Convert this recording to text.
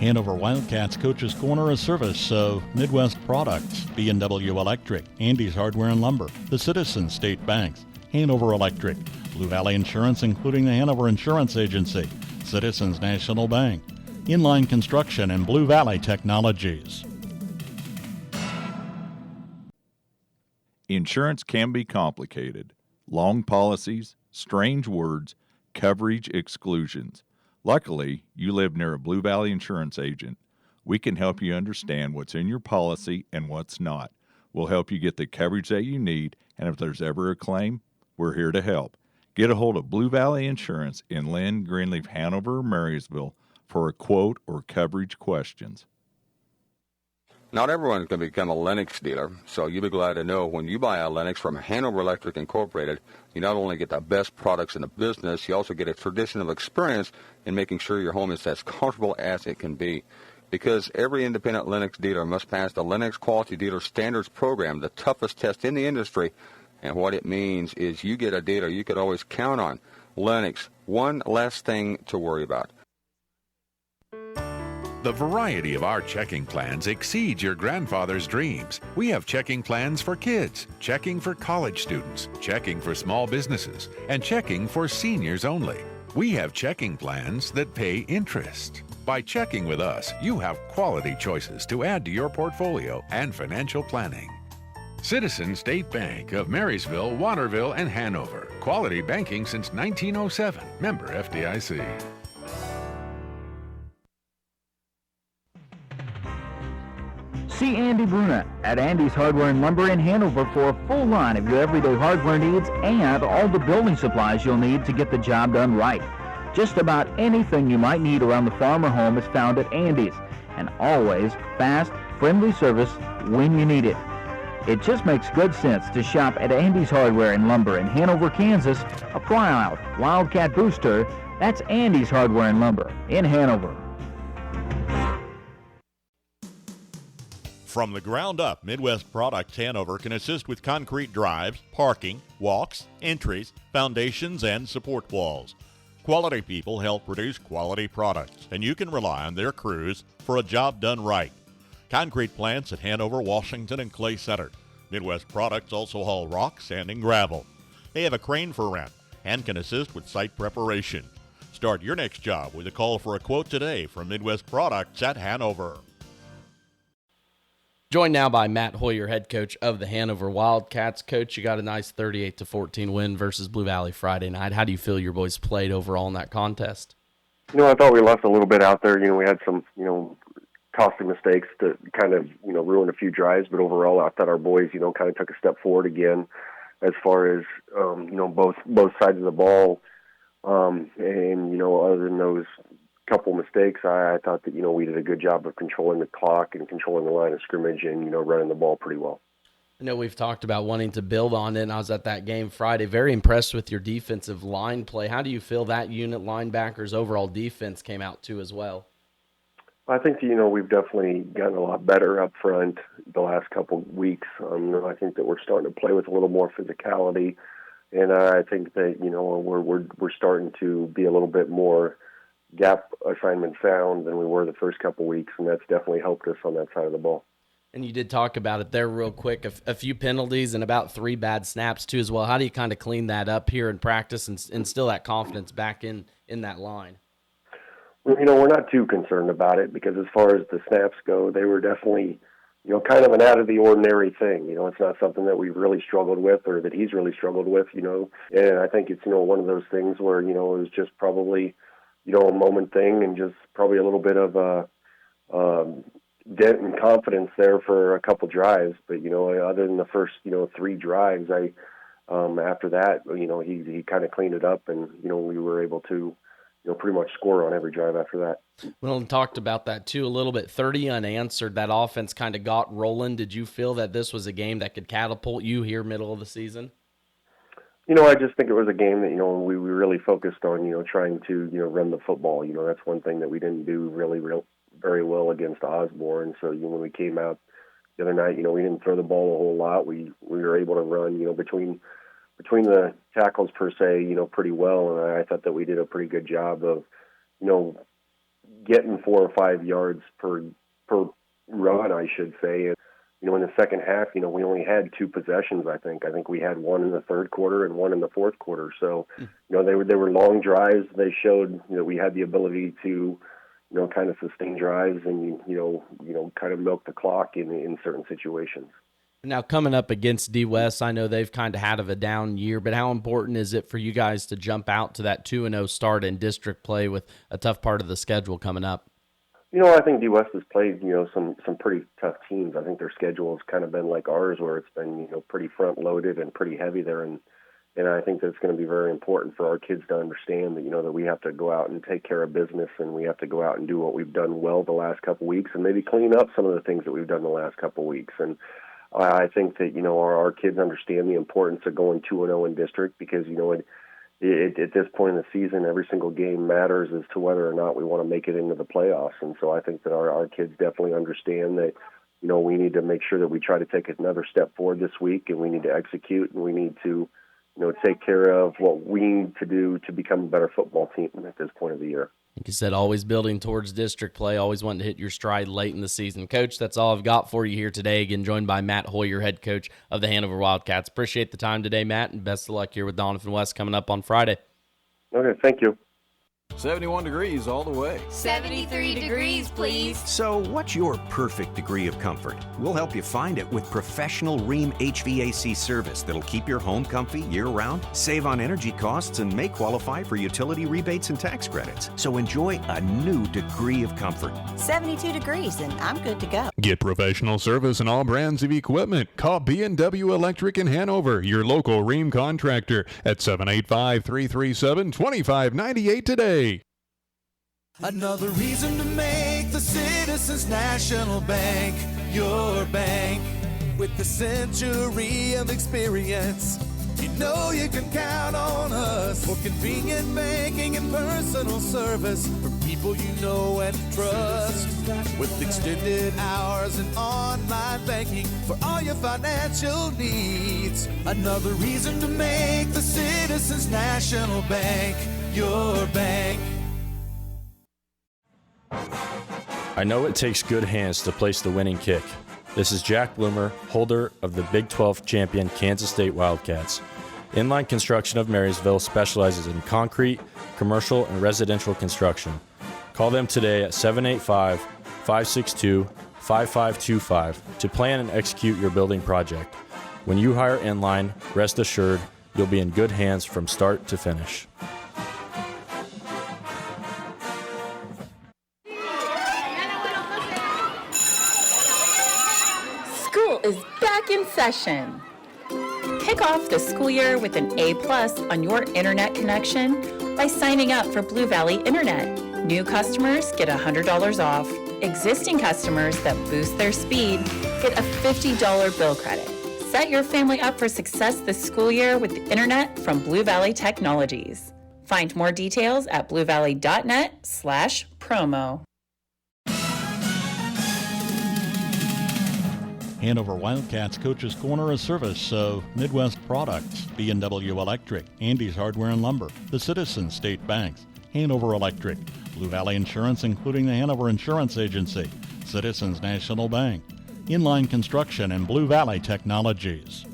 Hanover Wildcats Coach's Corner, a service of Midwest Products, B&W Electric, Andy's Hardware and Lumber, the Citizens State Banks, Hanover Electric, Blue Valley Insurance, including the Hanover Insurance Agency, Citizens National Bank, Inline Construction, and Blue Valley Technologies. Insurance can be complicated. Long policies, strange words, coverage exclusions. Luckily, you live near a Blue Valley Insurance agent. We can help you understand what's in your policy and what's not. We'll help you get the coverage that you need, and if there's ever a claim, we're here to help. Get a hold of Blue Valley Insurance in Lynn, Greenleaf, Hanover, or Marysville for a quote or coverage questions. Not everyone can become a Lennox dealer, so you'll be glad to know when you buy a Lennox from Hanover Electric Incorporated, you not only get the best products in the business, you also get a traditional experience in making sure your home is as comfortable as it can be. Because every independent Lennox dealer must pass the Lennox Quality Dealer Standards Program, the toughest test in the industry. And what it means is you get a dealer you could always count on. Lennox, one less thing to worry about. The variety of our checking plans exceeds your grandfather's dreams. We have checking plans for kids, checking for college students, checking for small businesses, and checking for seniors only. We have checking plans that pay interest. By checking with us, you have quality choices to add to your portfolio and financial planning. Citizens State Bank of Marysville, Waterville, and Hanover. Quality banking since 1907. Member FDIC. See Andy Bruna at Andy's Hardware and Lumber in Hanover for a full line of your everyday hardware needs and all the building supplies you'll need to get the job done right. Just about anything you might need around the farm or home is found at Andy's, and always fast, friendly service when you need it. It just makes good sense to shop at Andy's Hardware and Lumber in Hanover, Kansas, a proud Wildcat booster. That's Andy's Hardware and Lumber in Hanover. From the ground up, Midwest Products Hanover can assist with concrete drives, parking, walks, entries, foundations, and support walls. Quality people help produce quality products, and you can rely on their crews for a job done right. Concrete plants at Hanover, Washington, and Clay Center. Midwest Products also haul rock, sand, and gravel. They have a crane for rent and can assist with site preparation. Start your next job with a call for a quote today from Midwest Products at Hanover. Joined now by Matt Hoyer, head coach of the Hanover Wildcats. Coach, you got a nice 38-14 win versus Blue Valley Friday night. How do you feel your boys played overall in that contest? I thought we left a little bit out there. We had some, costly mistakes to kind of, ruin a few drives. But overall, I thought our boys, kind of took a step forward again as far as, both sides of the ball. And, other than those couple mistakes, I thought that, we did a good job of controlling the clock and controlling the line of scrimmage and, running the ball pretty well. I know we've talked about wanting to build on it, and I was at that game Friday. Very impressed with your defensive line play. How do you feel that unit linebackers' overall defense came out too as well? I think, we've definitely gotten a lot better up front the last couple of weeks. I think that we're starting to play with a little more physicality, and I think that, we're starting to be a little bit more gap assignment sound than we were the first couple of weeks, and that's definitely helped us on that side of the ball. And you did talk about it there real quick, a few penalties and about 3 bad snaps too as well. How do you kind of clean that up here in practice and instill that confidence back in that line? Well, we're not too concerned about it because as far as the snaps go, they were definitely, kind of an out-of-the-ordinary thing. It's not something that we've really struggled with or that he's really struggled with, And I think it's, one of those things where, it was just probably, a moment thing and just probably a little bit of a dent in confidence there for a couple drives. But, other than the first, 3 drives, after that, he kind of cleaned it up and, we were able to, pretty much score on every drive after that. Well, and talked about that too a little bit. 30 unanswered, that offense kind of got rolling. Did you feel that this was a game that could catapult you here middle of the season? I just think it was a game that, we really focused on, trying to, run the football. That's one thing that we didn't do very well against Osborne. So, when we came out the other night, we didn't throw the ball a whole lot. We were able to run, between the tackles per se, pretty well. And I thought that we did a pretty good job of, getting 4 or 5 yards per run, I should say. And, you know, in the second half, you know, we only had 2 possessions, I think. I think we had 1 in the third quarter and 1 in the fourth quarter. So, you know, they were long drives. They showed, you know, we had the ability to, you know, kind of sustain drives and, you know, kind of milk the clock in certain situations. Now, coming up against D-West, I know they've kind of had a down year, but how important is it for you guys to jump out to that 2-0 start in district play with a tough part of the schedule coming up? You know, I think D-West has played, you know, some pretty tough teams. I think their schedule has kind of been like ours, where it's been, you know, pretty front-loaded and pretty heavy there. And I think that it's going to be very important for our kids to understand that, you know, that we have to go out and take care of business, and we have to go out and do what we've done well the last couple of weeks and maybe clean up some of the things that we've done the last couple of weeks. And I think that, you know, our kids understand the importance of going 2-0 in district, because, you know, at this point in the season, every single game matters as to whether or not we want to make it into the playoffs. And so I think that our kids definitely understand that, you know, we need to make sure that we try to take another step forward this week, and we need to execute, and we need to, you know, take care of what we need to do to become a better football team at this point of the year. Like you said, always building towards district play, always wanting to hit your stride late in the season. Coach, that's all I've got for you here today. Again, joined by Matt Hoyer, head coach of the Hanover Wildcats. Appreciate the time today, Matt, and best of luck here with Donovan West coming up on Friday. Okay, thank you. 71 degrees all the way. 73 degrees, please. So what's your perfect degree of comfort? We'll help you find it with professional Rheem HVAC service that'll keep your home comfy year-round, save on energy costs, and may qualify for utility rebates and tax credits. So enjoy a new degree of comfort. 72 degrees, and I'm good to go. Get professional service in all brands of equipment. Call KNDY Electric in Hanover, your local Rheem contractor, at 785-337-2598 today. Another reason to make the Citizens National Bank your bank. With the century of experience, you know you can count on us for convenient banking and personal service from people you know and trust. With extended hours and online banking for all your financial needs. Another reason to make the Citizens National Bank your bank. I know it takes good hands to place the winning kick. This is Jack Bloomer, holder of the Big 12 champion Kansas State Wildcats. Inline Construction of Marysville specializes in concrete, commercial, and residential construction. Call them today at 785-562-5525 to plan and execute your building project. When you hire Inline, rest assured you'll be in good hands from start to finish. Is back in session. Kick off the school year with an A+ on your internet connection by signing up for Blue Valley Internet. New customers get $100 off. Existing customers that boost their speed get a $50 bill credit. Set your family up for success this school year with the internet from Blue Valley Technologies. Find more details at bluevalley.net/promo. Hanover Wildcats Coach's Corner, a service of Midwest Products, KNDY Electric, Andy's Hardware and Lumber, the Citizens State Banks, Hanover Electric, Blue Valley Insurance, including the Hanover Insurance Agency, Citizens National Bank, Inline Construction, and Blue Valley Technologies.